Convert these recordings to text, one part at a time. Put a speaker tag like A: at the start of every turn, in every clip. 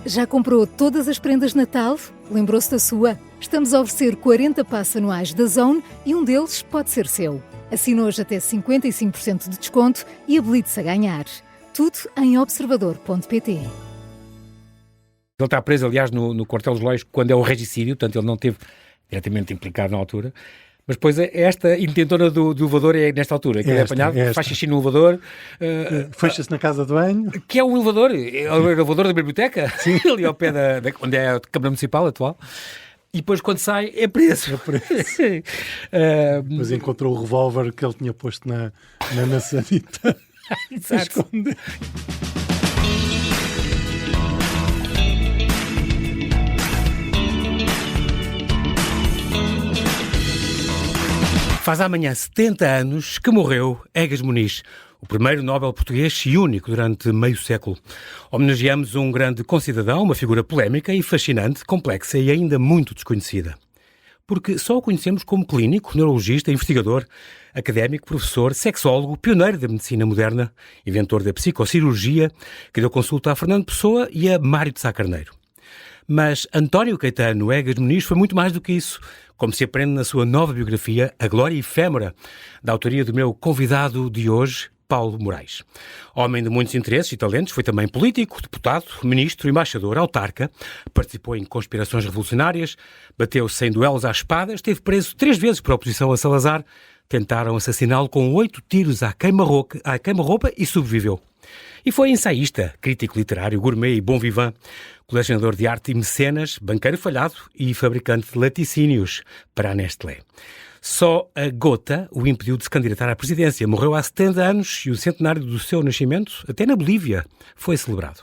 A: Já comprou todas as prendas de Natal? Lembrou-se da sua? Estamos a oferecer 40 passes anuais da Zone e um deles pode ser seu. Assine hoje até 55% de desconto e habilite-se a ganhar. Tudo em observador.pt.
B: Ele está preso, aliás, no quartel dos Lois quando é o regicídio, portanto ele não esteve diretamente implicado na altura. Mas depois esta intentona do elevador é nesta altura, que é apanhado, faz xixi no elevador.
C: Fecha-se na casa de banho.
B: Que é um elevador, é o elevador da biblioteca, sim. Ali ao pé onde é a Câmara Municipal atual. E depois, quando sai, é preso.
C: Depois encontrou o revólver que ele tinha posto na maçanita.
B: Exato. Faz amanhã 70 anos que morreu Egas Muniz, o primeiro Nobel português e único durante meio século. Homenageamos um grande concidadão, uma figura polémica e fascinante, complexa e ainda muito desconhecida. Porque só o conhecemos como clínico, neurologista, investigador, académico, professor, sexólogo, pioneiro da medicina moderna, inventor da psicocirurgia, que deu consulta a Fernando Pessoa e a Mário de Sá Carneiro. Mas António Caetano Egas Muniz foi muito mais do que isso, como se aprende na sua nova biografia, A Glória Efêmera, da autoria do meu convidado de hoje, Paulo Moraes. Homem de muitos interesses e talentos, foi também político, deputado, ministro, embaixador, autarca, participou em conspirações revolucionárias, bateu-se em duelos à espada, esteve preso 3 vezes por oposição a Salazar, tentaram assassiná-lo com 8 tiros à queima-roupa e sobreviveu. E foi ensaísta, crítico literário, gourmet e bom vivant, colecionador de arte e mecenas, banqueiro falhado e fabricante de laticínios para a Nestlé. Só a gota o impediu de se candidatar à presidência. Morreu há 70 anos e o centenário do seu nascimento, até na Bolívia, foi celebrado.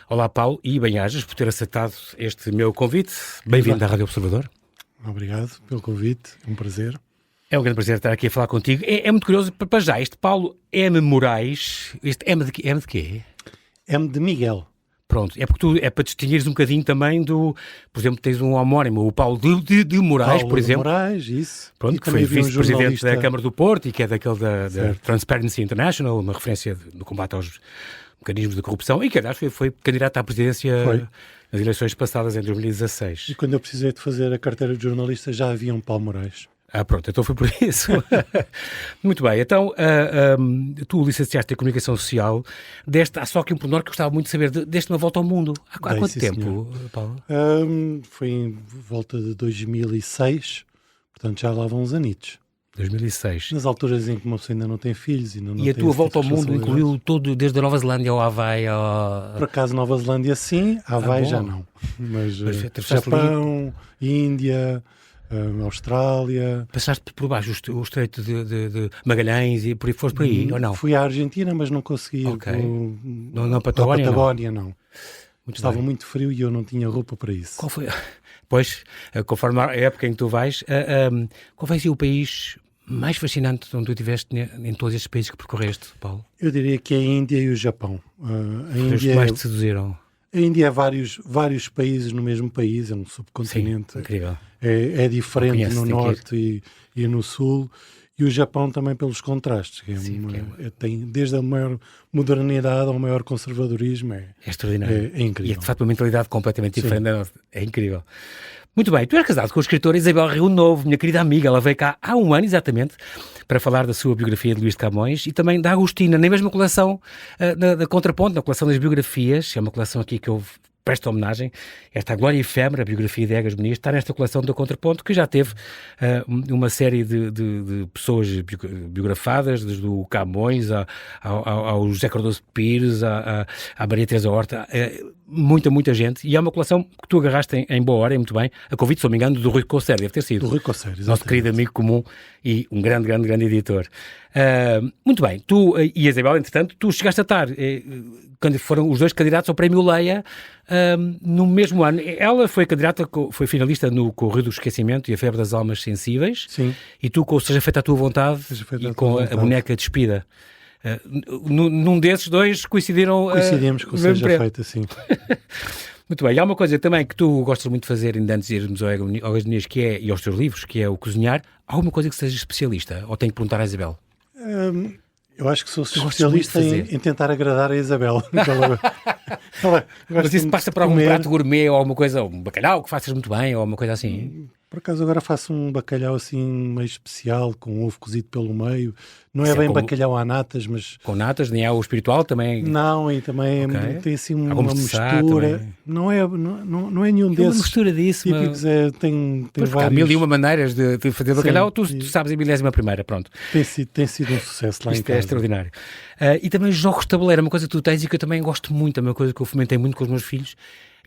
B: Olá, Paulo, e bem-ajas por ter aceitado este meu convite. Bem-vindo à Rádio Observador.
C: Obrigado pelo convite, é um prazer.
B: É um grande prazer estar aqui a falar contigo. É muito curioso, para já, este Paulo M. Moraes, este M de quê?
C: M de Miguel.
B: Pronto, é porque tu, é para distinguires um bocadinho também do, por exemplo, tens um homónimo, o Paulo de Moraes,
C: Paulo
B: por exemplo.
C: Paulo de Moraes, isso.
B: Pronto, que foi vice-presidente da Câmara do Porto e que é daquele da Transparency International, uma referência no combate aos mecanismos de corrupção e que, aliás, foi candidato à presidência nas eleições passadas, em 2016.
C: E quando eu precisei de fazer a carteira de jornalista, já havia um Paulo Moraes.
B: Pronto, então foi por isso. Muito bem, então tu licenciaste em Comunicação Social, há só aqui um pormenor que eu gostava muito de saber, deste uma volta ao mundo. Há quanto tempo, senhor. Paulo?
C: Foi em volta de 2006, portanto já lá vão uns anitos.
B: 2006.
C: Nas alturas em que uma pessoa ainda não tem filhos. E a
B: tua volta ao mundo incluiu todo, desde a Nova Zelândia ao Havaí?
C: Por acaso Nova Zelândia sim, Havaí já não. Mas Japão, Índia... Austrália...
B: Passaste por baixo o Estreito de Magalhães e por aí foste por aí, ou não?
C: Fui à Argentina, mas não consegui.
B: Não, Patagónia,
C: não. Estava muito frio e eu não tinha roupa para isso.
B: Qual foi? Pois, conforme a época em que tu vais, qual foi o país mais fascinante onde tu estiveste em todos estes países que percorreste, Paulo?
C: Eu diria que é a Índia e o Japão.
B: A Índia mais te seduziram?
C: A Índia é vários países no mesmo país, é um subcontinente.
B: Sim, incrível.
C: É diferente no norte e no sul. E o Japão também pelos contrastes. Tem desde a maior modernidade ao maior conservadorismo. É extraordinário. É incrível.
B: E é de facto uma mentalidade completamente diferente da nossa. É incrível. Muito bem, tu és casado com a escritora Isabel Rio Novo, minha querida amiga. Ela veio cá há um ano, exatamente, para falar da sua biografia de Luís de Camões e também da Agostina, na mesma coleção da Contraponto, na coleção das biografias. É uma coleção aqui que eu presto homenagem. Esta A Glória Efêmera, a biografia de Egas Muniz, está nesta coleção da Contraponto, que já teve uma série de pessoas biografadas, desde o Camões ao José Cardoso Pires, à Maria Teresa Horta, muita gente, e é uma coleção que tu agarraste em boa hora, e muito bem, a convite, se não me engano, do Rui Cossé, deve ter sido.
C: Do Rui Cossé, exatamente.
B: Nosso querido amigo comum e um grande editor. Muito bem, tu e a Isabel, entretanto, tu chegaste a estar, quando foram os dois candidatos ao Prémio Leia, no mesmo ano. Ela foi candidata, foi finalista no Correio do Esquecimento e a Febre das Almas Sensíveis.
C: Sim.
B: E tu com o Seja Feita a Tua Vontade e com a Boneca Despida. Num desses dois
C: coincidimos com o Seja Feita, sim.
B: Muito bem, e há uma coisa também que tu gostas muito de fazer, ainda antes de irmos ao Egas Muniz, que é, e aos teus livros, que é o cozinhar. Há alguma coisa que sejas especialista? Ou tenho que perguntar à Isabel?
C: Eu acho que sou especialista em tentar agradar a Isabel.
B: Mas isso passa para algum prato gourmet ou alguma coisa, um bacalhau que faças muito bem ou alguma coisa assim?
C: Por acaso agora faço um bacalhau assim meio especial, com ovo cozido pelo meio. Não é bem bacalhau à natas, mas...
B: Com natas, nem é o espiritual também?
C: Não, e também tem assim uma mistura. Não é nenhum desses.
B: Uma mistura disso.
C: Típicos, tem vários...
B: Há mil e uma maneiras de fazer bacalhau, tu sabes a 11ª, pronto.
C: Tem sido um sucesso lá em casa.
B: Isto é extraordinário. E também jogos de tabuleiro, é uma coisa que tu tens e que eu também gosto muito, é uma coisa que eu fomentei muito com os meus filhos.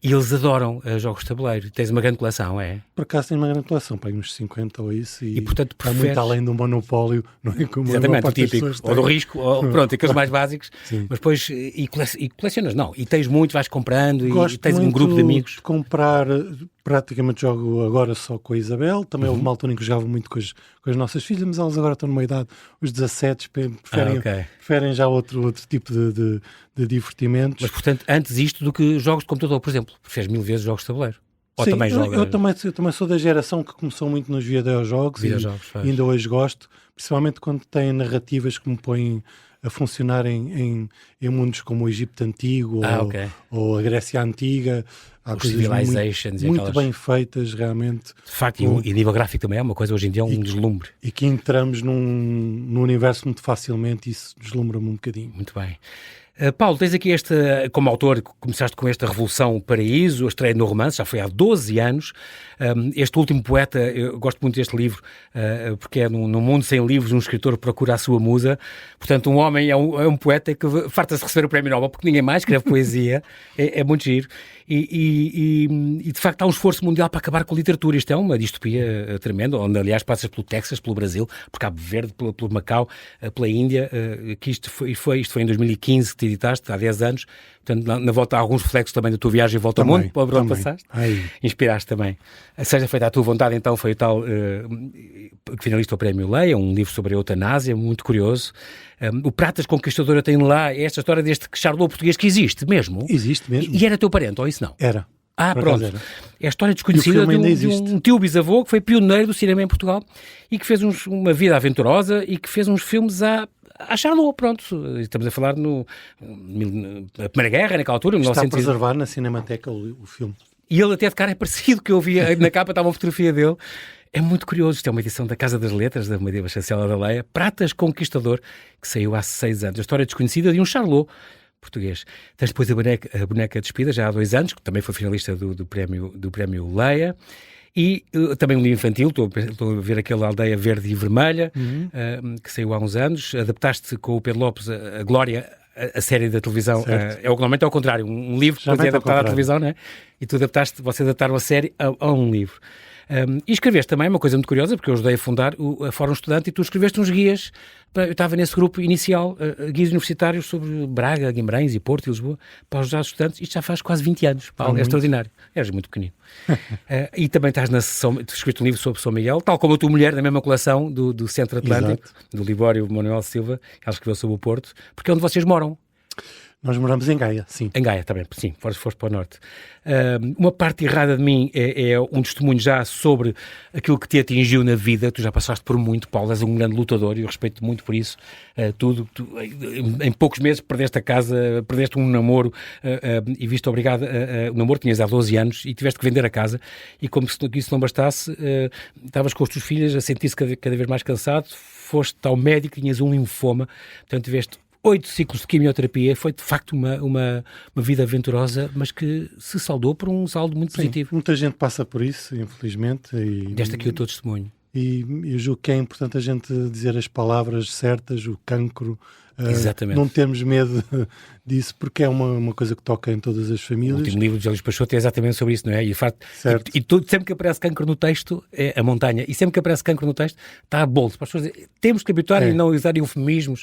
B: E eles adoram jogos de tabuleiro. Tens uma grande coleção, é?
C: Por acaso tenho uma grande coleção, para uns 50 ou isso. E
B: portanto,
C: está muito além do monopólio, não é? Como
B: exatamente, o típico. Ou do risco, ou pronto, aqueles mais básicos.
C: Sim.
B: Mas depois, e colecionas, não. E tens muito, vais comprando e tens um grupo de amigos.
C: De comprar, praticamente jogo agora só com a Isabel. Também houve uma altura em que jogava muito com as nossas filhas, mas elas agora estão numa idade, os 17, preferem já outro tipo de divertimentos.
B: Mas, portanto, antes isto do que jogos de computador, por exemplo. Preferes 1000 vezes jogos de tabuleiro. Ou
C: sim,
B: também
C: eu também sou da geração que começou muito nos videojogos e ainda hoje gosto, principalmente quando tem narrativas que me põem a funcionar em mundos como o Egito Antigo ou a Grécia Antiga. Há coisas muito bem feitas, realmente.
B: De facto, e nível gráfico também é uma coisa, hoje em dia é um deslumbre.
C: E que entramos num universo muito facilmente e isso deslumbra-me um bocadinho.
B: Muito bem. Paulo, tens aqui como autor, começaste com esta Revolução o Paraíso, a estreia no romance, já foi há 12 anos. Este último poeta, eu gosto muito deste livro, porque é num mundo sem livros, um escritor procura a sua musa. Portanto, um homem é um poeta que farta-se receber o Prémio Nobel, porque ninguém mais escreve poesia. É muito giro. E de facto há um esforço mundial para acabar com a literatura. Isto é uma distopia tremenda, onde aliás passas pelo Texas, pelo Brasil, por Cabo Verde, pelo Macau, pela Índia, que isto foi em 2015 que te editaste, há 10 anos. Portanto, na volta há alguns reflexos também da tua viagem e volta ao mundo, para onde passaste. Inspiraste também. Seja feita a tua vontade, então, foi o tal finalista ao Prémio Leia, um livro sobre a eutanásia, muito curioso. O Pratas Conquistadora tem lá esta história deste Charlot português que existe mesmo.
C: Existe mesmo.
B: E era teu parente, ou isso não?
C: Era.
B: Pronto. É a história desconhecida de um tio bisavô que foi pioneiro do cinema em Portugal e que fez uma vida aventurosa e que fez uns filmes à Charlot, pronto. Estamos a falar na Primeira Guerra, naquela altura.
C: Está a preservar na Cinemateca o filme.
B: E ele até de cara é parecido, que eu vi na capa, estava uma fotografia dele. É muito curioso, isto é uma edição da Casa das Letras, da Maria Chancela da Leia, Pratas Conquistador, que saiu há 6 anos. A história desconhecida de um Charlot português. Tens depois a boneca Despida, já há 2 anos, que também foi finalista do prémio Leia. E também um livro infantil, estou a ver aquele Aldeia Verde e Vermelha, que saiu há uns anos. Adaptaste com o Pedro Lopes a Glória, a série da televisão. Normalmente é ao contrário, um livro depois é adaptado à televisão, não é? E vocês adaptaram a série a um livro. E escreveste também uma coisa muito curiosa, porque eu ajudei a fundar a Fórum Estudante e tu escreveste uns guias, eu estava nesse grupo inicial, guias universitários sobre Braga, Guimarães e Porto e Lisboa, para ajudar os estudantes. Isto já faz quase 20 anos, Paulo, é extraordinário. Eras muito pequenino. E também estás na sessão, tu escreveste um livro sobre São Miguel, tal como a tua mulher, na mesma coleção do Centro Atlântico, do Libório Manuel Silva, ela escreveu sobre o Porto, porque é onde vocês moram.
C: Nós moramos em Gaia, sim.
B: Em Gaia, também, sim, foste para o norte. Uma parte errada de mim é um testemunho já sobre aquilo que te atingiu na vida. Tu já passaste por muito, Paulo, és um grande lutador e eu respeito-te muito por isso. Em poucos meses perdeste a casa, perdeste um namoro e viste obrigado o namoro tinhas há 12 anos e tiveste que vender a casa e como se isso não bastasse, estavas com as tuas filhas a sentir-se cada vez mais cansado, foste ao médico, tinhas um linfoma, portanto tiveste 8 ciclos de quimioterapia, foi de facto uma vida aventurosa, mas que se saldou por um saldo muito positivo.
C: Muita gente passa por isso, infelizmente.
B: Deste aqui o teu testemunho.
C: E eu julgo que é importante a gente dizer as palavras certas, o cancro.
B: Exatamente.
C: Não termos medo disso, porque é uma coisa que toca em todas as famílias.
B: O último livro de José Luís Peixoto é exatamente sobre isso, não é? E sempre que aparece cancro no texto, é a montanha. E sempre que aparece cancro no texto, está a bolso. Para as pessoas dizerem, temos que habituar e não usar eufemismos,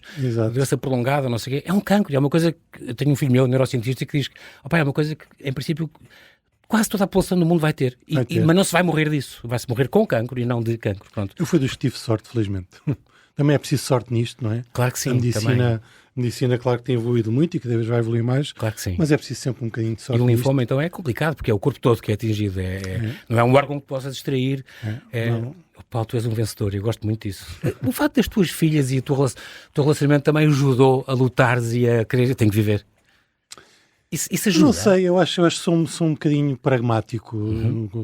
B: doença prolongada, não sei o quê. É um cancro, é uma coisa que... Eu tenho um filho meu, neurocientista, que diz que é uma coisa que, em princípio, quase toda a população do mundo vai ter. Mas não se vai morrer disso. Vai-se morrer com cancro e não de cancro. Pronto.
C: Eu fui dos que tive sorte, felizmente. Também é preciso sorte nisto, não é?
B: Claro que sim.
C: A medicina, claro que tem evoluído muito e que cada vez vai evoluir mais.
B: Claro que sim.
C: Mas é preciso sempre um bocadinho de sorte.
B: E o linfoma, então, é complicado, porque é o corpo todo que é atingido. Não é um órgão que possa distrair. Paulo, tu és um vencedor, eu gosto muito disso. O facto das tuas filhas e o teu relacionamento também ajudou a lutares e a querer, eu tenho que viver. Isso ajuda?
C: Não sei, eu acho que sou um bocadinho pragmático.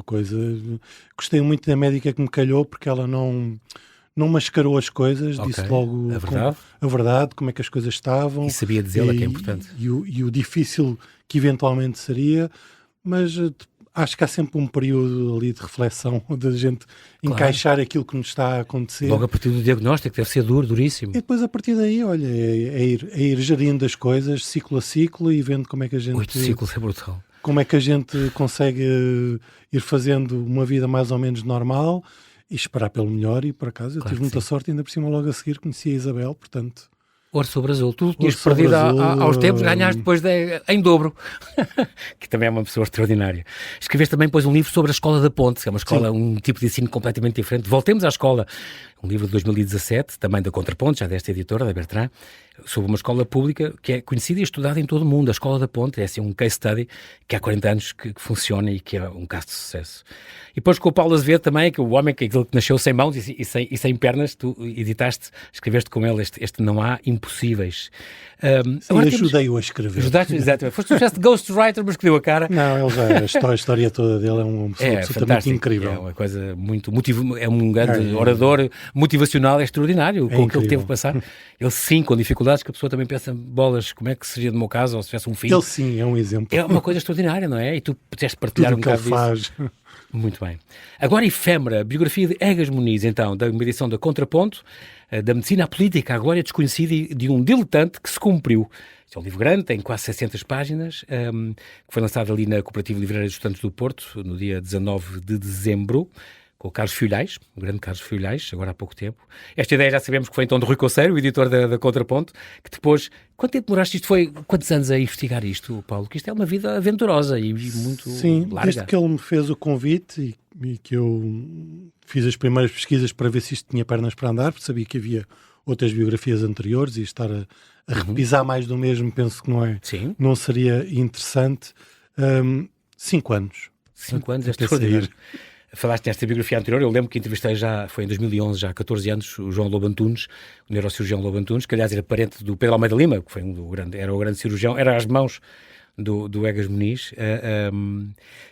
C: Coisa. Gostei muito da médica que me calhou, porque ela não mascarou as coisas, disse logo a verdade, como é que as coisas estavam.
B: E sabia dizê-la, que é importante.
C: E o difícil que eventualmente seria, mas acho que há sempre um período ali de reflexão, de gente encaixar aquilo que nos está a acontecer.
B: Logo a partir do diagnóstico, deve ser duríssimo.
C: E depois a partir daí, olha, é ir gerindo as coisas, ciclo a ciclo, e vendo como é que a gente...
B: 8 ciclos é brutal.
C: Como é que a gente consegue ir fazendo uma vida mais ou menos normal e esperar pelo melhor, e por acaso eu tive muita sorte, ainda por cima logo a seguir conheci a Isabel, portanto...
B: Ouro sobre azul. Tu tinhas perdido aos tempos, ganhaste depois em dobro. Que também é uma pessoa extraordinária. Escreveste também depois um livro sobre a Escola da Ponte, que é uma escola, um tipo de ensino completamente diferente. Voltemos à escola. Um livro de 2017, também da Contraponto, já desta editora, da Bertrand, sobre uma escola pública que é conhecida e estudada em todo o mundo. A Escola da Ponte é assim um case study que há 40 anos que funciona e que é um caso de sucesso. E depois com o Paulo Azevedo também, que é o homem que nasceu sem mãos e sem pernas, tu escreveste com ele este Não Há Impossíveis.
C: Sim, ajudei-o a escrever.
B: Ajudaste, exatamente. Foste um ghostwriter, mas que deu a cara.
C: Não, ele já, a história toda dele é uma pessoa absolutamente incrível.
B: É uma coisa muito é um grande orador motivacional, é extraordinário com o que ele teve que passar. Ele sim, com dificuldades, que a pessoa também pensa, bolas, como é que seria no meu caso, ou se tivesse um filho.
C: Ele sim, é um exemplo.
B: É uma coisa extraordinária, não é? E tu pudeste partilhar
C: tudo
B: um bocado
C: disso. Faz.
B: Muito bem. Agora Efêmera, biografia de Egas Muniz, então, da uma edição da Contraponto, da medicina à política, a glória desconhecida de um diletante que se cumpriu. Este é um livro grande, tem quase 600 páginas, que foi lançado ali na Cooperativa Livreira dos Estudantes do Porto, no dia 19 de dezembro, com o Carlos Filhais, o grande Carlos Filhais, agora há pouco tempo. Esta ideia já sabemos que foi então de Rui Conceiro, o editor da Contraponto, que depois... Quanto tempo demoraste isto? Quantos anos a investigar isto, Paulo? Que isto é uma vida aventurosa e muito larga.
C: Desde que ele me fez o convite e que eu fiz as primeiras pesquisas para ver se isto tinha pernas para andar, porque sabia que havia outras biografias anteriores e estar a repisar mais do mesmo, penso que não seria interessante. 5 anos.
B: 5 anos, é extraordinário. Falaste nesta biografia anterior, eu lembro que entrevistei foi em 2011, já há 14 anos, o João Lobo Antunes, o neurocirurgião Lobo Antunes, que aliás era parente do Pedro Almeida Lima, que era o grande cirurgião, era às mãos do Egas Muniz,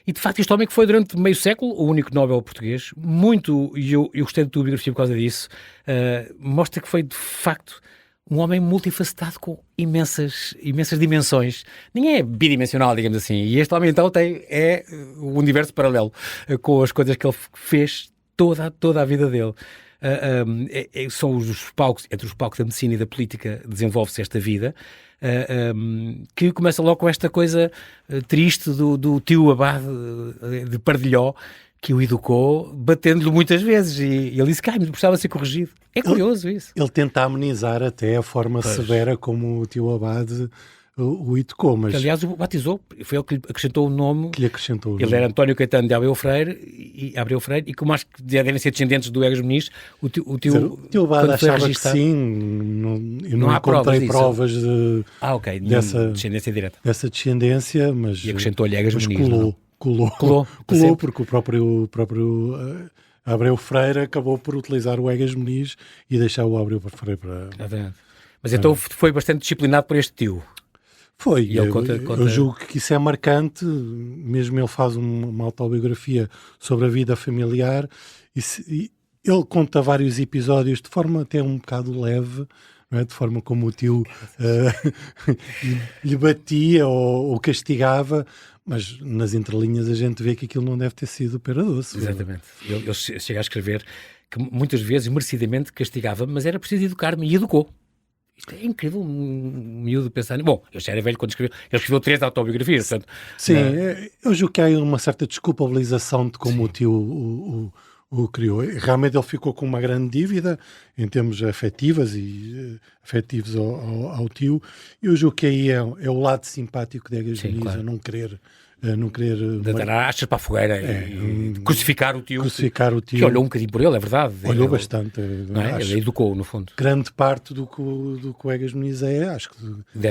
B: e de facto este homem que foi durante meio século o único Nobel português, e eu gostei da tua biografia por causa disso, mostra que foi de facto um homem multifacetado com imensas dimensões. Ninguém é bidimensional, digamos assim. E este homem, então, é o universo paralelo com as coisas que ele fez toda a vida dele. São os palcos, entre os palcos da medicina e da política, desenvolve-se esta vida, que começa logo com esta coisa triste do tio Abade de Pardilhó, que o educou, batendo-lhe muitas vezes, e ele disse que precisava ser corrigido. É curioso isso.
C: Ele tenta amenizar até a forma severa como o tio Abade o educou, mas...
B: Aliás, o batizou, foi ele que lhe acrescentou o nome.
C: Que lhe acrescentou o nome.
B: Ele era António Caetano de Abreu Freire, e como acho que já devem ser descendentes do Egas Muniz, o
C: tio Abade achava que sim, eu não encontrei provas
B: dessa descendência direta.
C: Dessa descendência, mas...
B: E acrescentou-lhe Egas Muniz,
C: Colou, porque o próprio Abreu Freire acabou por utilizar o Egas Muniz e deixar o Abreu Freire para...
B: Mas então foi bastante disciplinado por este tio.
C: Foi, e eu julgo que isso é marcante, mesmo ele faz uma autobiografia sobre a vida familiar e ele conta vários episódios de forma até um bocado leve, não é? De forma como o tio lhe batia ou castigava, mas nas entrelinhas a gente vê que aquilo não deve ter sido pera doce.
B: Exatamente. Ele chega a escrever que muitas vezes, merecidamente, castigava, mas era preciso educar-me, e educou. Isto é incrível, um miúdo pensar... Bom, eu já era velho quando escreveu. Ele escreveu 3 autobiografias, portanto...
C: Sim, eu julgo que há uma certa desculpabilização de como o tio o criou. Realmente ele ficou com uma grande dívida em termos afetivos ao tio. Eu julgo que aí é o lado simpático de Egas Muniz, claro. Não querer
B: dar achas para a fogueira e crucificar o tio. Que olhou um bocadinho por ele, é verdade.
C: Olhou bastante.
B: Ele educou, no fundo.
C: Grande parte do que o Egas Muniz acho que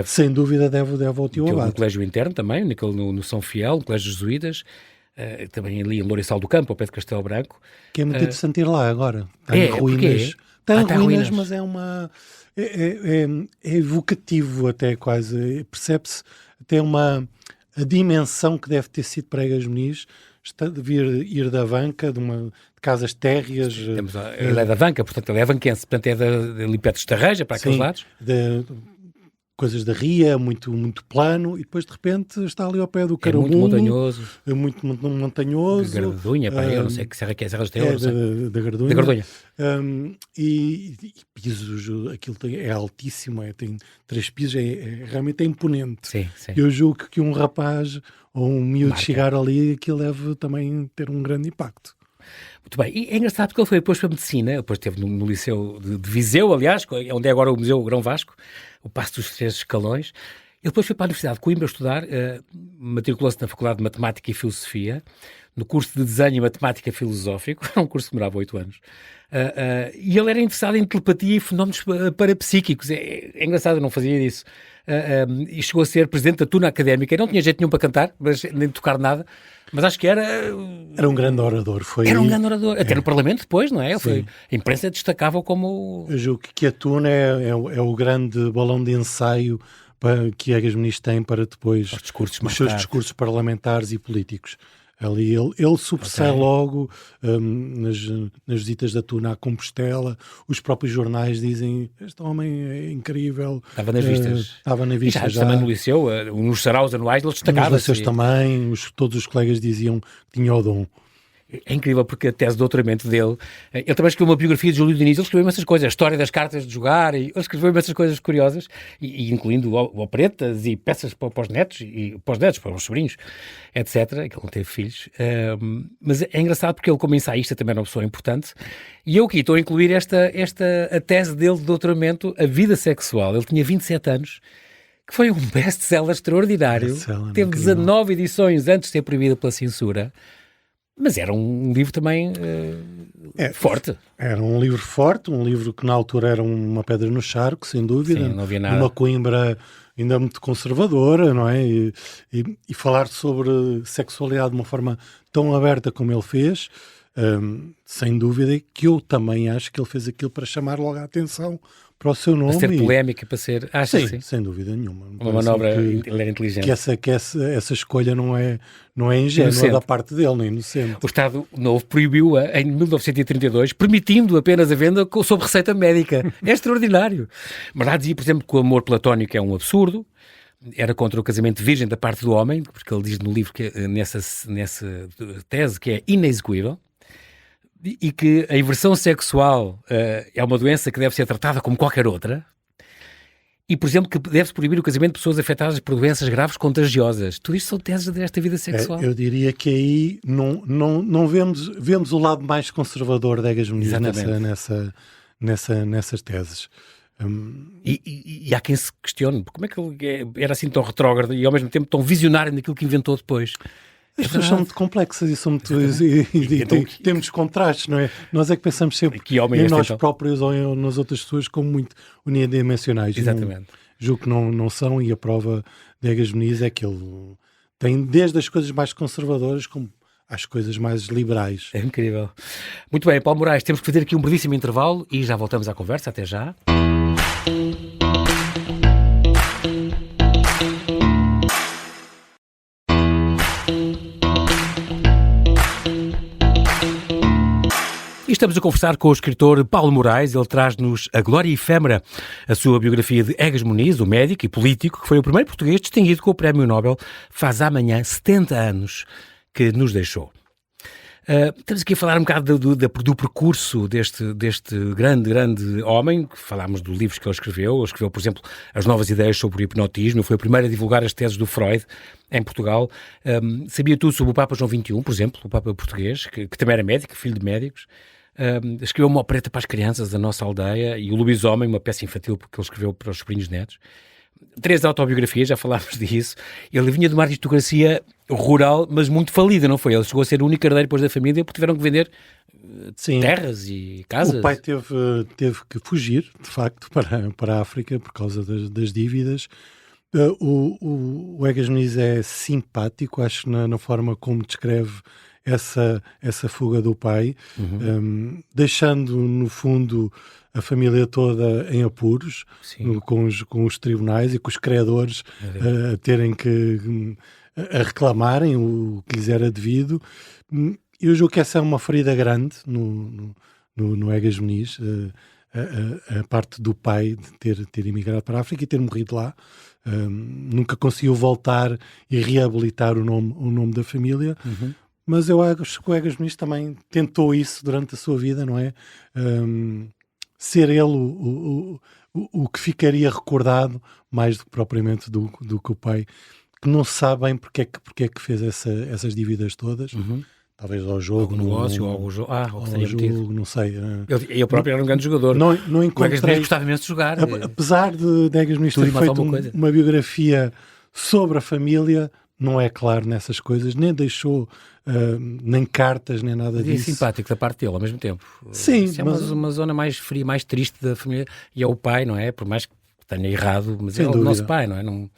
C: sem dúvida deve ao tio Abade.
B: Um colégio interno também, no São Fiel, um colégio jesuítas. também ali em Louriçal do Campo, ao pé de Castelo Branco.
C: Que é muito interessante ir lá agora. Tem ruínas. Tem ruínas, mas é uma... É evocativo até quase. Percebe-se até a dimensão que deve ter sido para Egas Muniz, de ir da Vanca, de casas térreas.
B: Ele é da Vanca, portanto ele é vanquense, portanto é ali perto de Estarreja, para aqueles lados.
C: Coisas da ria, muito, muito plano, e depois de repente está ali ao pé do Carabum.
B: É muito montanhoso.
C: É muito montanhoso.
B: Da Gardunha, eu não sei que serra que é, Serra de Teus.
C: Da Gardunha.
B: Da Gardunha.
C: E pisos, aquilo é altíssimo, tem 3 pisos, realmente é imponente.
B: Sim.
C: Eu julgo que um rapaz ou um miúdo chegar ali, aquilo deve também ter um grande impacto.
B: Muito bem, e é engraçado porque ele foi depois para a Medicina, depois esteve no Liceu de Viseu, aliás, onde é agora o Museu Grão Vasco, o Paço dos 3 Escalões. Ele depois foi para a Universidade de Coimbra estudar, matriculou-se na Faculdade de Matemática e Filosofia, no curso de Desenho e Matemática Filosófico, era um curso que demorava 8 anos. E ele era interessado em telepatia e fenómenos parapsíquicos. É engraçado, eu não fazia isso. E chegou a ser presidente da Tuna Académica. Não tinha jeito nenhum para cantar, nem tocar nada. Mas acho que era...
C: Era um grande orador.
B: Era um grande orador. Até no Parlamento depois, não é? A imprensa destacava como...
C: Eu julgo que a Tuna é o grande balão de ensaio que Egas Muniz tem para depois os seus discursos parlamentares e políticos. Ali ele sobressai logo nas visitas da Tuna à Compostela. Os próprios jornais dizem: este homem é incrível.
B: Estava nas vistas.
C: Estava na vista já.
B: Também no Liceu, nos saraus anuais, ele destacava-se.
C: Nos liceus também, todos os colegas diziam que tinha o dom.
B: É incrível porque a tese de doutoramento dele, ele também escreveu uma biografia de Júlio Diniz, ele escreveu essas coisas, a história das cartas de jogar, ele escreveu essas coisas curiosas, e incluindo operetas e peças para os netos, para os sobrinhos, etc., que ele não teve filhos. Mas é engraçado porque ele, como ensaísta, também era uma pessoa importante, e eu aqui estou a incluir a tese dele de doutoramento, A Vida Sexual. Ele tinha 27 anos, que foi um best-seller extraordinário, teve 19 edições antes de ser proibido pela censura. Mas era um livro também forte.
C: Era um livro forte, um livro que na altura era uma pedra no charco, sem dúvida.
B: Sim, não havia nada.
C: Uma Coimbra ainda muito conservadora, não é? E falar sobre sexualidade de uma forma tão aberta como ele fez, sem dúvida que eu também acho que ele fez aquilo para chamar logo a atenção para o seu nome.
B: Para ser polémica, para ser...
C: Sim, sem dúvida nenhuma.
B: Uma manobra inteligente.
C: Que essa escolha não é ingênua da parte dele, nem inocente.
B: O Estado Novo proibiu-a em 1932, permitindo apenas a venda sob receita médica. É extraordinário. Mas lá dizia, por exemplo, que o amor platónico é um absurdo, era contra o casamento virgem da parte do homem, porque ele diz no livro, que nessa tese, que é inexequível, e que a inversão sexual é uma doença que deve ser tratada como qualquer outra, e, por exemplo, que deve-se proibir o casamento de pessoas afetadas por doenças graves contagiosas. Tudo isto são teses desta vida sexual.
C: Eu diria que aí não vemos o lado mais conservador da Egas Muniz nessas teses.
B: E há quem se questione, como é que ele era assim tão retrógrado e ao mesmo tempo tão visionário naquilo que inventou depois?
C: As pessoas são muito complexas e são muito temos contrastes, não é? Nós é que pensamos sempre em nós próprios ou nas outras pessoas como muito unidimensionais.
B: Exatamente.
C: Julgo que não são, e a prova de Egas Muniz é que ele tem desde as coisas mais conservadoras como às coisas mais liberais.
B: É incrível. Muito bem, Paulo Moraes, temos que fazer aqui um brevíssimo intervalo e já voltamos à conversa. Até já. E estamos a conversar com o escritor Paulo Moraes. Ele traz-nos A Glória Efêmera, a sua biografia de Egas Muniz, o médico e político, que foi o primeiro português distinguido com o Prémio Nobel, faz amanhã 70 anos que nos deixou. Estamos aqui a falar um bocado do percurso deste grande homem, que falámos dos livros que ele escreveu, por exemplo, As Novas Ideias sobre o Hipnotismo, foi o primeiro a divulgar as teses do Freud em Portugal. Sabia tudo sobre o Papa João XXI, por exemplo, o Papa português, que também era médico, filho de médicos. Escreveu uma opereta para as crianças da nossa aldeia, e o Lobisomem, uma peça infantil que ele escreveu para os sobrinhos netos. 3 autobiografias, já falámos disso. Ele vinha de uma aristocracia rural, mas muito falida, não foi? Ele chegou a ser o único herdeiro depois da família, porque tiveram que vender terras e casas.
C: O pai teve que fugir, de facto, para a África por causa das dívidas, O Egas Muniz é simpático, acho, na forma como descreve essa fuga do pai, deixando, no fundo, a família toda em apuros, com os tribunais e com os credores a terem que a reclamarem o que lhes era devido. Eu julgo que essa é uma ferida grande no Egas Muniz, a parte do pai de ter emigrado para a África e ter morrido lá. Nunca conseguiu voltar e reabilitar o nome da família. Mas eu acho que o Egas Muniz também tentou isso durante a sua vida, não é? Ser ele o que ficaria recordado mais do que propriamente do que o pai, que não sabe bem porque é que fez essas dívidas todas. Talvez ao jogo,
B: ao negócio, ao jogo,
C: não sei.
B: Eu próprio era um grande jogador.
C: Não encontrei,
B: o Egas Muniz gostava imenso de jogar.
C: Apesar de Egas Muniz ter feito uma biografia sobre a família, não é claro nessas coisas, nem deixou nem cartas, nem nada disso.
B: É simpático da parte dele, ao mesmo tempo.
C: Sim,
B: é uma zona mais fria, mais triste da família. E é o pai, não é? Por mais que tenha errado, mas é o nosso pai, não é? Não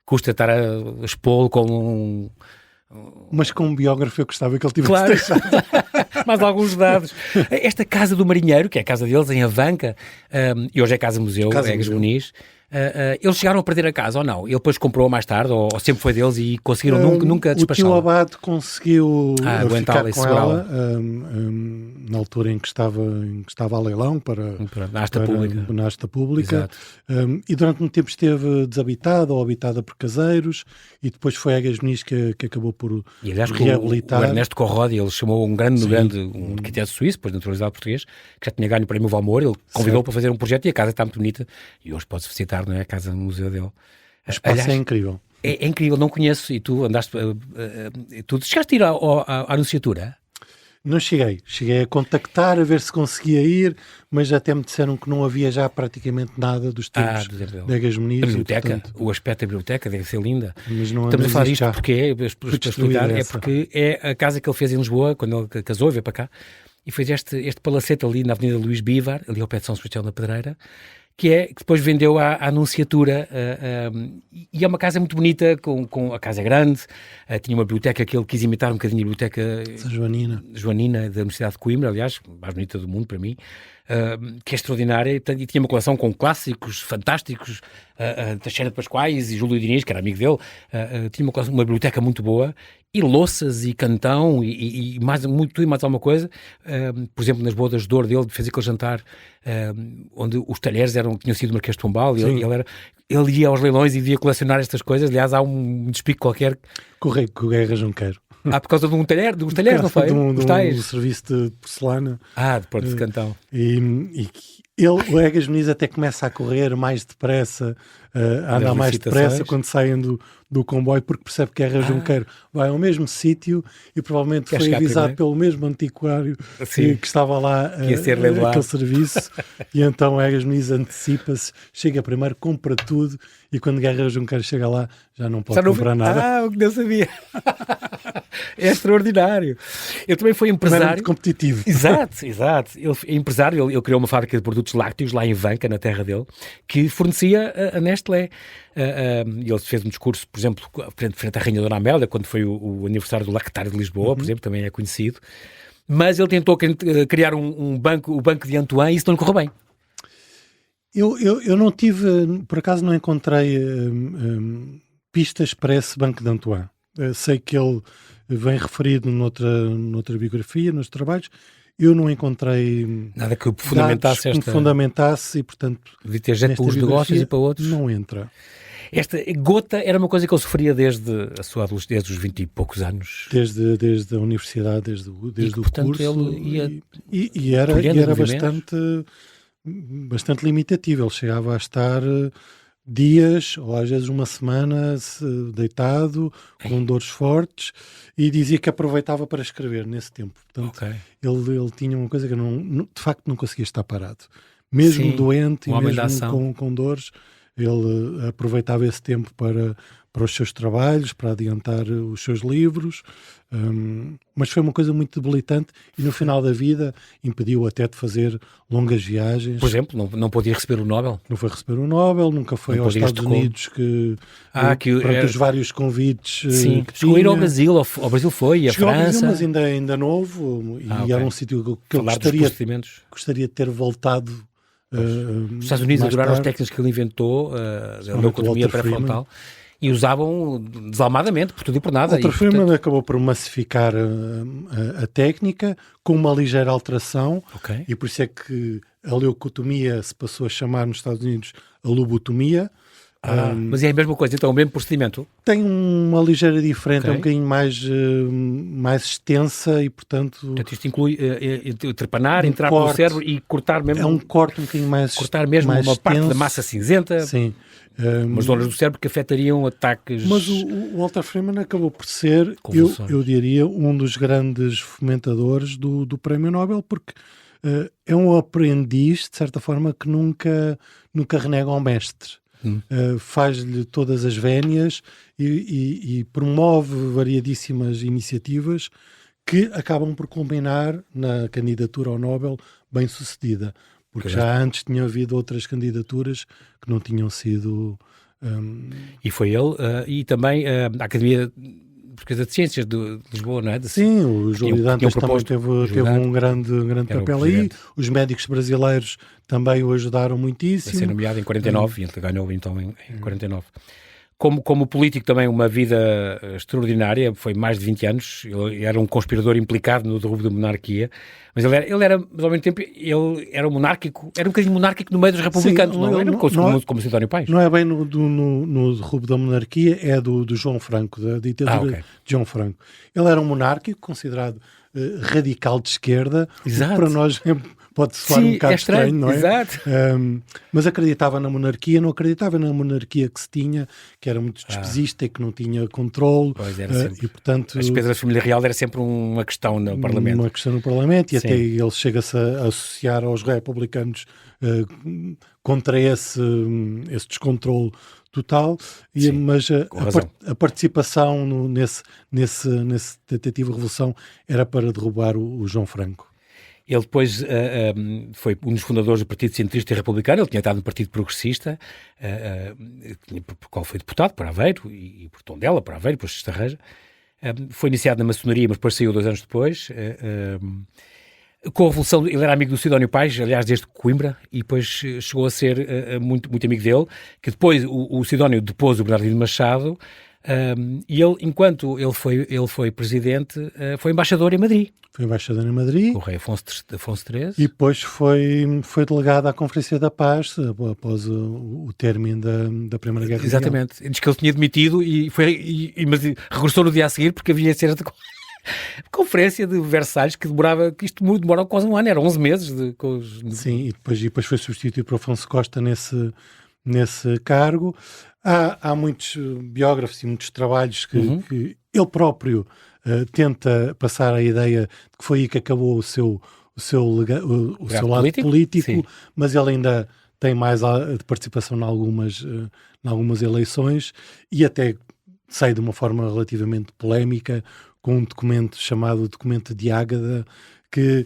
B: custa estar a expô-lo como
C: Mas com um biógrafo eu gostava que ele tivesse deixado.
B: Mais alguns dados. Esta Casa do Marinheiro, que é a casa deles, em Avanca, e hoje é Casa-Museu, Egas Muniz. Eles chegaram a perder a casa ou não? Ele depois comprou mais tarde ou sempre foi deles e conseguiram nunca despachá-la?
C: O tio Abade conseguiu
B: aguentá-la
C: ficar com ela na altura em que estava a leilão na asta pública. E durante muito tempo esteve desabitada ou habitada por caseiros e depois foi Egas Muniz que acabou por reabilitar.
B: O Ernesto Corrodi, ele chamou um grande arquiteto suíço, depois naturalizado português, que já tinha ganho o prémio Valmor, ele convidou para fazer um projeto e a casa está muito bonita e hoje pode-se visitar, não é? A casa no museu dele.
C: O espaço é incrível.
B: É incrível, não conheço. E tu andaste... tu chegaste a ir à Anunciatura?
C: Não cheguei a contactar, a ver se conseguia ir, mas até me disseram que não havia já praticamente nada dos tempos de Egas Muniz.
B: A biblioteca, portanto, o aspecto da biblioteca deve ser linda.
C: Mas não
B: estamos a falar disto porque é a casa que ele fez em Lisboa, quando ele casou e veio para cá, e fez este palacete ali na Avenida Luís Bivar, ali ao pé de São Sebastião da Pedreira, que depois vendeu à Anunciatura, e é uma casa muito bonita, a casa é grande, tinha uma biblioteca que ele quis imitar um bocadinho a biblioteca Joanina da Universidade de Coimbra, aliás, mais bonita do mundo para mim, que é extraordinária, e tinha uma coleção com clássicos fantásticos, Teixeira de Pascoais e Júlio Diniz, que era amigo dele, tinha uma biblioteca muito boa, e louças e cantão e mais alguma coisa. Por exemplo, nas bodas de ouro dele, fez aquele jantar onde os talheres tinham sido Marquês de Pombal, e ele ia aos leilões e ia colecionar estas coisas. Aliás, há um despique qualquer.
C: Com o Guerra Junqueiro.
B: Por causa de dos talheres, não foi?
C: Do serviço de porcelana.
B: De Porto de Cantão.
C: O Egas Muniz até começa a correr mais depressa, a andar mais depressa quando saem do comboio, porque percebe que Guerra Junqueiro vai ao mesmo sítio e provavelmente foi avisado pelo mesmo antiquário que estava lá aquele serviço. E então Egas Muniz antecipa-se, chega primeiro, compra tudo, e quando Guerra Junqueiro chega lá já não pode comprar nada.
B: O que não sabia. É extraordinário. Ele também foi empresário.
C: Muito competitivo.
B: Exato. Ele é empresário, ele criou uma fábrica de produtos lácteos lá em Vanca, na terra dele, que fornecia a Nestlé. Ele fez um discurso, por exemplo, frente à Rainha Dona Amélia, quando foi o aniversário do Lactário de Lisboa, por exemplo, também é conhecido. Mas ele tentou criar o Banco de Antoine, e isso não lhe correu bem.
C: Eu não tive, por acaso não encontrei pistas para esse Banco de Antoine. Sei que ele vem referido noutra biografia, nos trabalhos. Eu não encontrei
B: nada que fundamentasse
C: e, portanto,
B: devia ter jeito para os negócios e para outros.
C: Não entra.
B: Esta gota era uma coisa que ele sofria desde a sua adolescência, desde os 20 e poucos anos.
C: Desde a universidade, desde o curso.
B: Ele ia
C: era bastante limitativo. Ele chegava a estar dias, ou às vezes uma semana, deitado, com dores fortes, e dizia que aproveitava para escrever nesse tempo. Portanto, ele tinha uma coisa que de facto não conseguia estar parado. Mesmo doente e mesmo com dores, ele aproveitava esse tempo para os seus trabalhos, para adiantar os seus livros, mas foi uma coisa muito debilitante e no final da vida impediu até de fazer longas viagens.
B: Por exemplo, não podia receber o Nobel?
C: Não foi receber o Nobel, nunca foi aos Estados Unidos perante os vários convites.
B: Sim, chegou a ir ao Brasil, foi, e a
C: Chegou
B: França.
C: Ao Brasil, mas ainda novo, e era um sítio que eu gostaria de ter voltado.
B: Os Estados Unidos adoraram as técnicas que ele inventou, da leucotomia pré-frontal, e usavam desalmadamente, por tudo e por nada.
C: Walter Freeman acabou por massificar a técnica com uma ligeira alteração, e por isso é que a leucotomia se passou a chamar nos Estados Unidos a lobotomia.
B: Mas é a mesma coisa, então, o mesmo procedimento?
C: Tem uma ligeira diferença, é um bocadinho mais extensa e, portanto...
B: isto inclui trepanar, entrar pelo cérebro e cortar mesmo...
C: É um corte um bocadinho mais
B: cortar mesmo
C: mais
B: uma parte
C: tenso.
B: da massa cinzenta.
C: Sim.
B: Umas zonas do cérebro que afetariam ataques...
C: Mas o Walter Freeman acabou por ser, eu diria, um dos grandes fomentadores do Prémio Nobel, porque é um aprendiz, de certa forma, que nunca renega ao mestre. Faz-lhe todas as vénias e promove variadíssimas iniciativas que acabam por culminar na candidatura ao Nobel bem-sucedida. Porque já antes tinha havido outras candidaturas que não tinham sido...
B: E foi ele, e também a Academia Portuguesa de Ciências de Lisboa, não é?
C: Sim, o Júlio Dantas também teve um grande papel aí. Os médicos brasileiros também o ajudaram muitíssimo.
B: Vai ser nomeado em 49 e ele ganhou então em 49. Como político também uma vida extraordinária, foi mais de 20 anos, ele era um conspirador implicado no derrubo da monarquia, mas ele era, mas ao mesmo tempo, ele era um bocadinho monárquico no meio dos republicanos. Sim, não era como Sidónio Pais.
C: Não é bem no derrubo da monarquia, é do João Franco, da ditadura de João Franco. Ele era um monárquico considerado radical de esquerda, o que para nós pode soar um bocado estranho, não é?
B: Exato.
C: Mas acreditava na monarquia, não acreditava na monarquia que se tinha, que era muito despesista e que não tinha controle.
B: Pois era sempre.
C: E, portanto,
B: a despesa da família real era sempre uma questão no Parlamento.
C: Uma questão no Parlamento, e até ele chega-se a associar aos republicanos contra esse descontrole total, mas a participação nesse tentativa de revolução era para derrubar o João Franco.
B: Ele depois foi um dos fundadores do Partido Centrista e Republicano, ele tinha estado no Partido Progressista, por qual foi deputado por Aveiro, e por Tondela, por Aveiro, por Estarreja. Foi iniciado na maçonaria, mas depois saiu 2 anos depois. Com a Revolução, ele era amigo do Sidónio Pais, aliás, desde Coimbra, e depois chegou a ser muito, muito amigo dele, que depois o Sidónio depôs o Bernardino Machado, e ele, enquanto ele foi presidente, foi embaixador em Madrid.
C: Foi embaixador em Madrid.
B: O rei Afonso XIII.
C: E depois foi delegado à Conferência da Paz, após o término da Primeira Guerra Mundial.
B: Exatamente. Diz que ele tinha demitido, mas regressou no dia a seguir, porque havia de ser Conferência de Versalhes, que isto demorou quase um ano, eram 11 meses.
C: Sim, e depois foi substituído por Afonso Costa nesse cargo. Há muitos biógrafos e muitos trabalhos que ele próprio tenta passar a ideia de que foi aí que acabou o seu lado político, mas ele ainda tem mais de participação em algumas eleições, e até sai de uma forma relativamente polémica com um documento chamado Documento de Ágada, que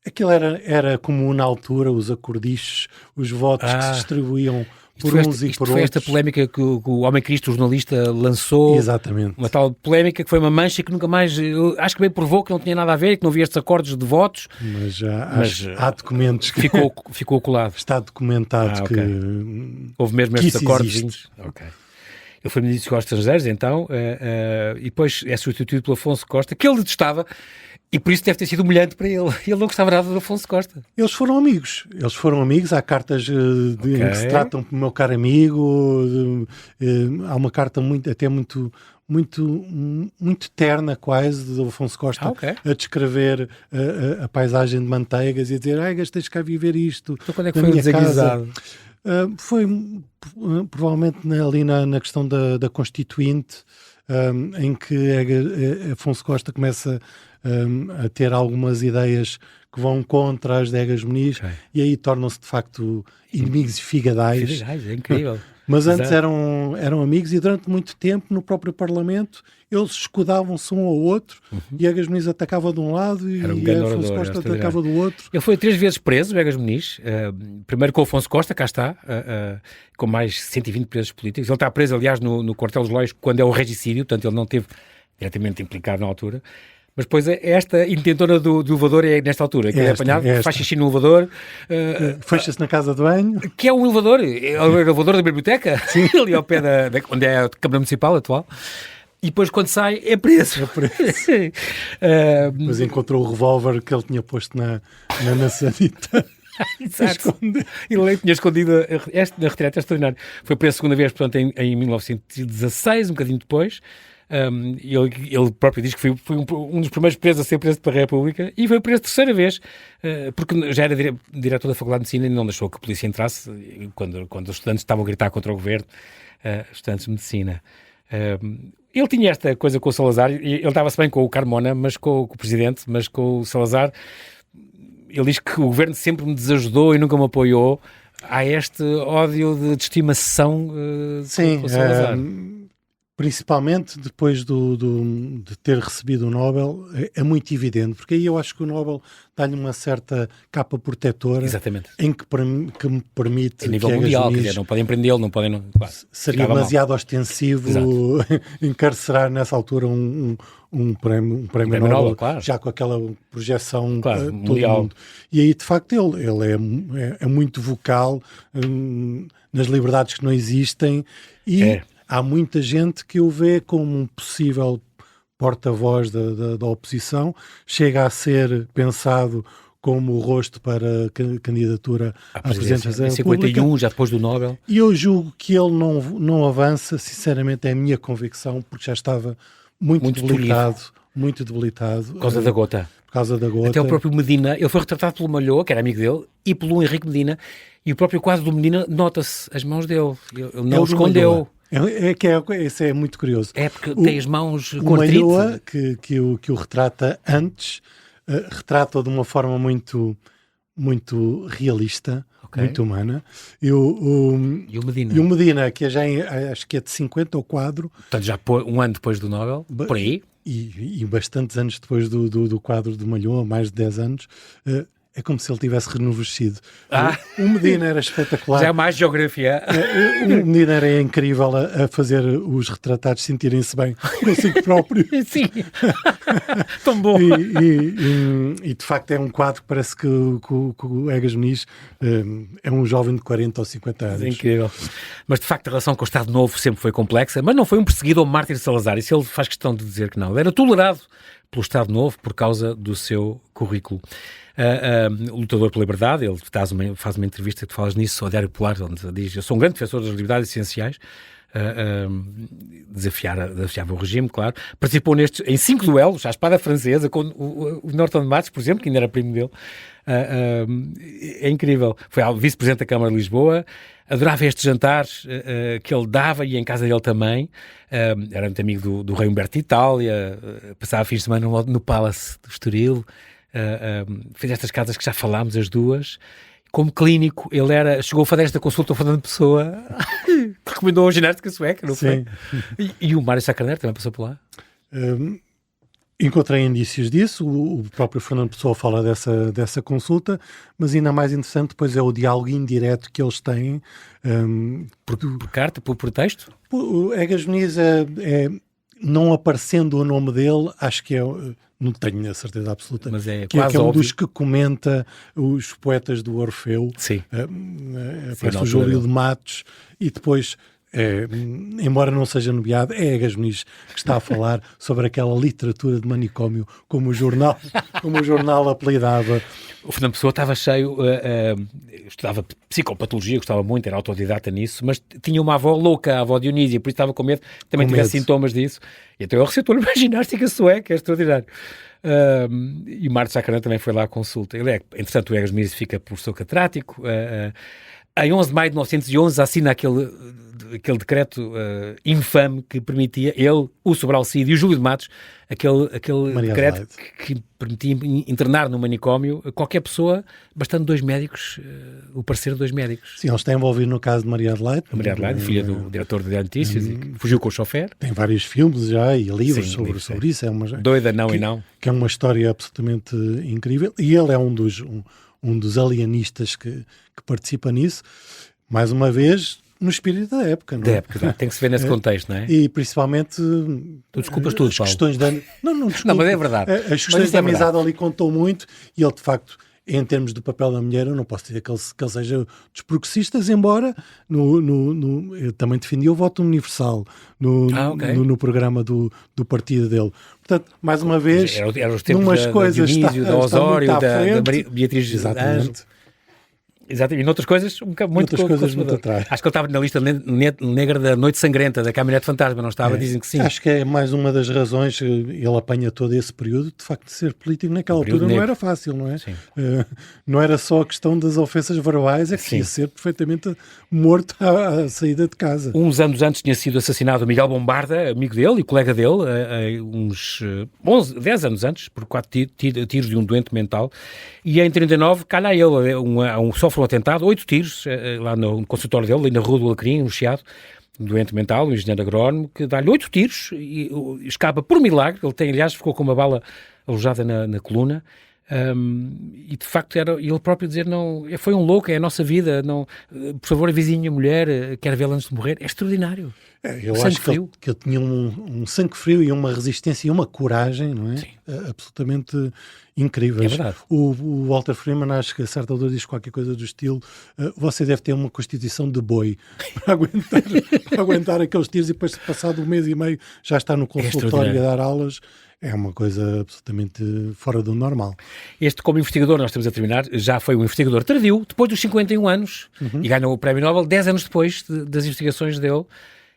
C: aquilo era comum na altura, os acordichos, os votos que se distribuíam por uns e por outros.
B: Foi esta polémica que o Homem Cristo, o jornalista, lançou.
C: Exatamente.
B: Uma tal polémica que foi uma mancha que nunca mais... acho que bem provou que não tinha nada a ver, que não havia estes acordos de votos.
C: Mas há documentos que...
B: Ficou colado.
C: Está documentado que...
B: Houve mesmo estes acordos. Ok. Ele foi ministro dos Negócios Estrangeiros, então, e depois é substituído pelo Afonso Costa, que ele detestava, e por isso deve ter sido humilhante para ele. Ele não gostava nada do Afonso Costa.
C: Eles foram amigos. Há cartas em que se tratam como meu caro amigo. Há uma carta muito terna, quase, do Afonso Costa a descrever a paisagem de manteigas e a dizer: gastei cá a viver isto.
B: Então quando é que foi o desaguisado?
C: Foi provavelmente ali na questão da Constituinte, em que Afonso Costa começa a ter algumas ideias que vão contra as de Egas Muniz, e aí tornam-se de facto inimigos e figadais.
B: É incrível.
C: Mas antes eram amigos e durante muito tempo no próprio Parlamento eles escudavam-se um ao outro e Egas Muniz atacava de um lado e Afonso Costa atacava do outro.
B: Ele foi 3 vezes preso, Egas Muniz, primeiro com Afonso Costa, cá está, com mais 120 presos políticos. Ele está preso, aliás, no quartel dos Lóis, quando é o regicídio, portanto ele não esteve diretamente implicado na altura. Mas depois esta intentona do elevador é nesta altura, que é apanhado, faz xixi no elevador.
C: Fecha-se na casa de banho.
B: Que é um elevador, é o elevador da biblioteca, ali ao pé onde é a Câmara Municipal atual. E depois, quando sai, é preso.
C: Depois encontrou o revólver que ele tinha posto na sanita.
B: Exato. Ele tinha escondido na retirada, é extraordinário. Foi preso a segunda vez, portanto, em 1916, um bocadinho depois. Ele próprio diz que foi um dos primeiros presos a ser preso pela República e foi preso 3ª vez, porque já era diretor da Faculdade de Medicina e não deixou que a polícia entrasse quando os estudantes estavam a gritar contra o governo, estudantes de Medicina. Ele tinha esta coisa com o Salazar, ele estava-se bem com o Carmona, mas com o presidente, mas com o Salazar, ele diz que o governo sempre me desajudou e nunca me apoiou. Há este ódio de estimação com o Salazar.
C: Principalmente depois de ter recebido o Nobel, é muito evidente, porque aí eu acho que o Nobel dá-lhe uma certa capa protetora.
B: Exatamente.
C: Em que me permite...
B: A nível mundial, quer dizer, não podem prendê-lo, não podem... Claro,
C: seria demasiado ostensivo encarcerar nessa altura um prémio Nobel,
B: claro.
C: Já com aquela projeção
B: claro, mundial.
C: Mundo. E aí, de facto, ele é muito vocal nas liberdades que não existem e... Há muita gente que o vê como um possível porta-voz da oposição, chega a ser pensado como o rosto para a candidatura à presidência da República.
B: Em 51, já depois do Nobel.
C: E eu julgo que ele não avança, sinceramente é a minha convicção, porque já estava muito debilitado. Por
B: causa da gota.
C: Por causa da gota.
B: Até o próprio Medina, ele foi retratado pelo Malhoa, que era amigo dele, e pelo Henrique Medina, e o próprio quadro do Medina nota-se as mãos dele. Ele não o escondeu.
C: Isso é muito curioso.
B: É porque tem as mãos com
C: artrite. O Malhoa, que o retrata antes, retrata-o de uma forma muito, muito realista, muito humana. E o Medina, que acho que é de 50 o quadro.
B: Portanto, já um ano depois do Nobel, por aí.
C: E bastantes anos depois do quadro de Malhoa, mais de 10 anos, é como se ele tivesse renovescido. O Medina era espetacular.
B: Já é mais geografia.
C: O Medina era incrível a fazer os retratados sentirem-se bem consigo próprio.
B: Sim. Tão bom.
C: E de facto é um quadro que parece que o Egas Muniz é um jovem de 40 ou 50 anos.
B: É incrível. Mas de facto a relação com o Estado Novo sempre foi complexa, mas não foi um perseguido ou mártir de Salazar. Isso ele faz questão de dizer que não. Ele era tolerado pelo Estado Novo por causa do seu currículo. Lutador pela liberdade, ele faz uma entrevista que tu falas nisso ao Diário Popular, onde diz: eu sou um grande defensor das liberdades essenciais, desafiava o regime, claro. Participou em 5 duelos à espada francesa com o Norton de Matos, por exemplo, que ainda era primo dele. É incrível. Foi vice-presidente da Câmara de Lisboa, adorava estes jantares que ele dava, e em casa dele também. Era muito amigo do rei Humberto de Itália, passava fins de semana no Palace do Estoril. Fez estas casas que já falámos, as duas. Como clínico, ele chegou a fazer esta consulta ao Fernando Pessoa, que recomendou a ginástica sueca, não foi? E o Mário Sá Carneiro também passou por lá?
C: Encontrei indícios disso, o próprio Fernando Pessoa fala dessa consulta, mas ainda mais interessante depois é o diálogo indireto que eles têm.
B: Por carta, por texto?
C: O Egas Muniz não aparecendo o nome dele, acho que não tenho a certeza absoluta,
B: mas
C: que é um dos que comenta os poetas do Orfeu.
B: Sim.
C: Aparece o Júlio de Matos e depois, embora não seja nomeado, é Egas Muniz que está a falar sobre aquela literatura de manicômio, como o jornal apelidava.
B: O Fernando Pessoa estava cheio, estudava psicopatologia, gostava muito, era autodidata nisso, mas tinha uma avó louca, a avó Dionísia, por isso estava com medo que também tivesse sintomas disso. E então ele receitou-lhe uma ginástica sueca, é extraordinário. E o Mário Sá Carneiro também foi lá à consulta. Entretanto, o Egas Muniz fica professor catedrático. em 11 de maio de 1911 assina aquele decreto infame que permitia ele, o Sobral Cid e o Júlio de Matos, aquele decreto que permitia internar no manicômio qualquer pessoa, bastando 2 médicos, o parecer de 2 médicos.
C: Sim, ele está envolvido no caso de Maria Adelaide.
B: Maria Adelaide, filha do diretor de Diário de Notícias, e que fugiu com o chofer.
C: Tem vários filmes já e livros sobre isso.
B: Doida não e não.
C: Que é uma história absolutamente incrível. E ele é um dos alienistas que participa nisso. Mais uma vez, no espírito da época, não é?
B: Da época, tem que se ver nesse contexto, não é?
C: E principalmente...
B: Tu desculpas tudo, Paulo.
C: Questões de... Não, desculpa.
B: Não, mas é verdade.
C: As questões de amizade ali contou muito e ele, de facto, em termos do papel da mulher, eu não posso dizer que ele seja dos progressistas, embora eu também defendia o voto universal no programa do partido dele. Portanto, mais uma vez,
B: era os tempos
C: numas coisas
B: da Dionísio, da Osório, da Beatriz
C: Exatamente.
B: Exatamente, e noutras coisas muito
C: atrás.
B: Acho que ele estava na lista negra da Noite Sangrenta, da Caminhonete Fantasma, não estava? Dizem que sim.
C: Acho que é mais uma das razões, ele apanha todo esse período, de facto, de ser político naquela altura não era fácil, não é? Não era só a questão das ofensas verbais, é que ia ser perfeitamente morto à saída de casa.
B: Uns anos antes tinha sido assassinado Miguel Bombarda, amigo dele e colega dele, uns 10 anos antes, por 4 tiros de um doente mental, e em 39 calha ele, sofre um atentado, 8 tiros, lá no consultório dele, ali na Rua do Alecrim, no Chiado, um doente mental, um engenheiro agrónomo, que dá-lhe 8 tiros e escapa por milagre. Ele aliás, ficou com uma bala alojada na coluna. E de facto ele próprio dizer, não, foi um louco, é a nossa vida, não, por favor avise a minha mulher, quero vê-la antes de morrer. É extraordinário.
C: Eu acho que ele tinha um sangue frio e uma resistência e uma coragem, não é? Absolutamente incríveis.
B: É verdade.
C: O Walter Freeman, acho que a certa altura diz qualquer coisa do estilo, você deve ter uma constituição de boi para aguentar aqueles tiros e depois, passado 1 mês e meio, já está no consultório a dar aulas. É uma coisa absolutamente fora do normal.
B: Este, como investigador, nós estamos a terminar, já foi um investigador tardio, depois dos 51 anos, e ganhou o Prémio Nobel 10 anos depois das investigações dele.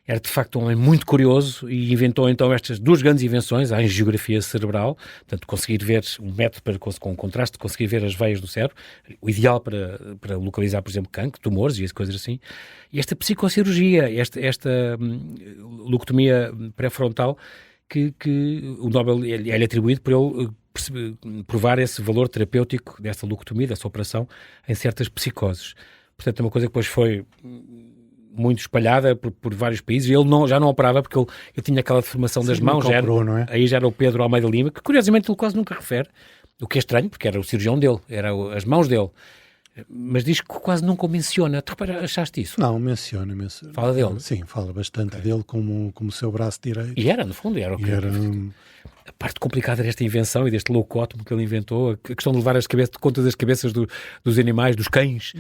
B: Era, de facto, um homem muito curioso e inventou, então, estas 2 grandes invenções, a angiografia cerebral, portanto, conseguir ver um método com contraste, conseguir ver as veias do cérebro, o ideal para localizar, por exemplo, cancro, tumores e coisas assim. E esta psicocirurgia, esta lobotomia pré-frontal, que o Nobel é atribuído por ele provar esse valor terapêutico dessa lobotomia, dessa operação, em certas psicoses. Portanto, é uma coisa que depois foi muito espalhada por vários países. Ele já não operava porque ele tinha aquela deformação das mãos.
C: Não é?
B: Aí já era o Pedro Almeida Lima, que curiosamente ele quase nunca refere, o que é estranho, porque era o cirurgião dele, eram as mãos dele. Mas diz que quase nunca o menciona. Tu achaste isso?
C: Não, menciona.
B: Fala dele?
C: Sim, fala bastante dele como o seu braço direito.
B: E era, no fundo, era o que... A parte complicada desta invenção e deste loucótomo que ele inventou, a questão de levar conta das cabeças dos animais, dos cães...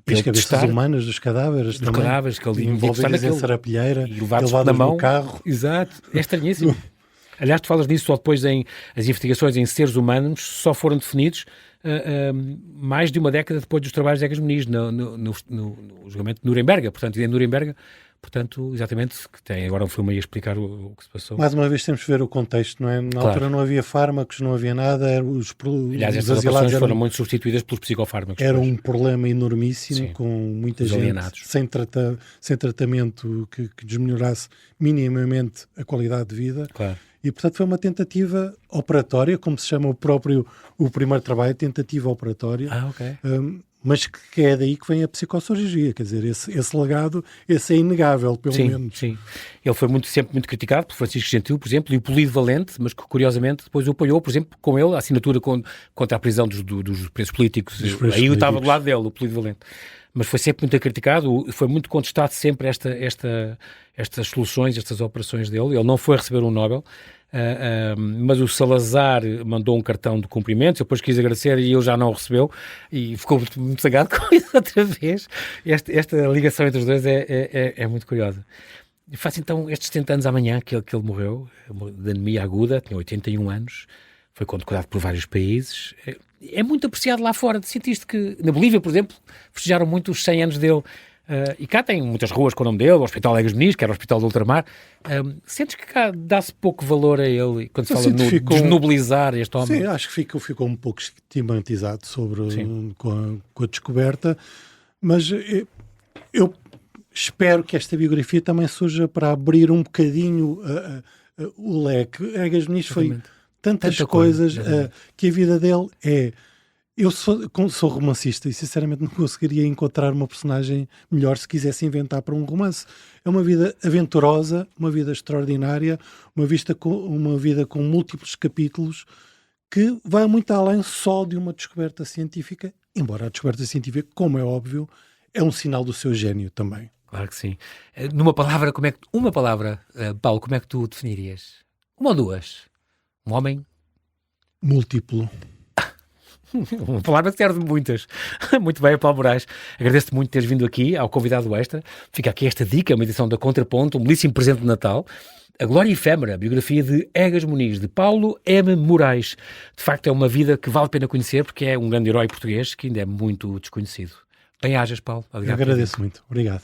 C: E as cabeças humanas, dos cadáveres também.
B: Cadáveres que ele
C: envolvidas em sarapilheira
B: e levados na mão.
C: No carro.
B: Exato. É estranhíssimo. Aliás, tu falas nisso só depois as investigações em seres humanos só foram definidos mais de uma década depois dos trabalhos de Egas Muniz no julgamento de Nuremberg. Portanto, em Nuremberg, exatamente, que tem agora um filme aí a explicar o que se passou.
C: Mais uma vez temos que ver o contexto, não é? Na altura não havia fármacos, não havia nada.
B: Aliás, estas operações foram muito substituídas pelos psicofármacos.
C: Era um problema enormíssimo, com muita gente alienados, sem tratamento que desmelhorasse minimamente a qualidade de vida.
B: Claro.
C: E, portanto, foi uma tentativa operatória, como se chama o primeiro trabalho, tentativa operatória.
B: Ok.
C: Mas que é daí que vem a psicocirurgia, quer dizer, esse legado, esse é inegável, pelo menos.
B: Sim, ele foi sempre muito criticado por Francisco Gentil, por exemplo, e o Polido Valente, mas que curiosamente depois o apoiou, por exemplo, com ele, a assinatura contra a prisão dos presos políticos. Aí eu estava do lado dele, o Polido Valente. Mas foi sempre muito criticado, foi muito contestado sempre estas soluções, estas operações dele. Ele não foi receber um Nobel, mas o Salazar mandou um cartão de cumprimentos, eu depois quis agradecer e ele já não o recebeu e ficou muito zangado com isso outra vez. Esta ligação entre os dois é muito curiosa. E faz então estes 70 anos amanhã que ele morreu, de anemia aguda, tinha 81 anos, foi condecorado por vários países. É muito apreciado lá fora. Sentiste que, na Bolívia, por exemplo, festejaram muito os 100 anos dele. E cá tem muitas ruas com o nome dele, o Hospital Egas Muniz, que era o Hospital do Ultramar. Sentes que cá dá-se pouco valor a ele quando se fala de desnobilizar este homem?
C: Sim, acho que ficou um pouco estigmatizado com a descoberta, mas Eu espero que esta biografia também surja para abrir um bocadinho o leque. Egas Muniz foi tantas coisas que a vida dele é... Eu sou romancista e sinceramente não conseguiria encontrar uma personagem melhor se quisesse inventar para um romance. É uma vida aventurosa, uma vida extraordinária, uma vida com múltiplos capítulos que vai muito além só de uma descoberta científica, embora a descoberta científica, como é óbvio, é um sinal do seu gênio também.
D: Claro que sim. Numa palavra, Paulo, como é que tu definirias? Uma ou duas? Um homem?
C: Múltiplo.
D: Uma palavra que serve de muitas. Muito bem, Paulo Moraes. Agradeço-te muito teres vindo aqui ao Convidado Extra. Fica aqui esta dica, uma edição da Contraponto, um belíssimo presente de Natal. A Glória Efêmera, biografia de Egas Muniz, de Paulo M. Moraes. De facto, é uma vida que vale a pena conhecer, porque é um grande herói português que ainda é muito desconhecido. Bem-ajas, Paulo.
C: Obrigado. Eu agradeço muito. Obrigado.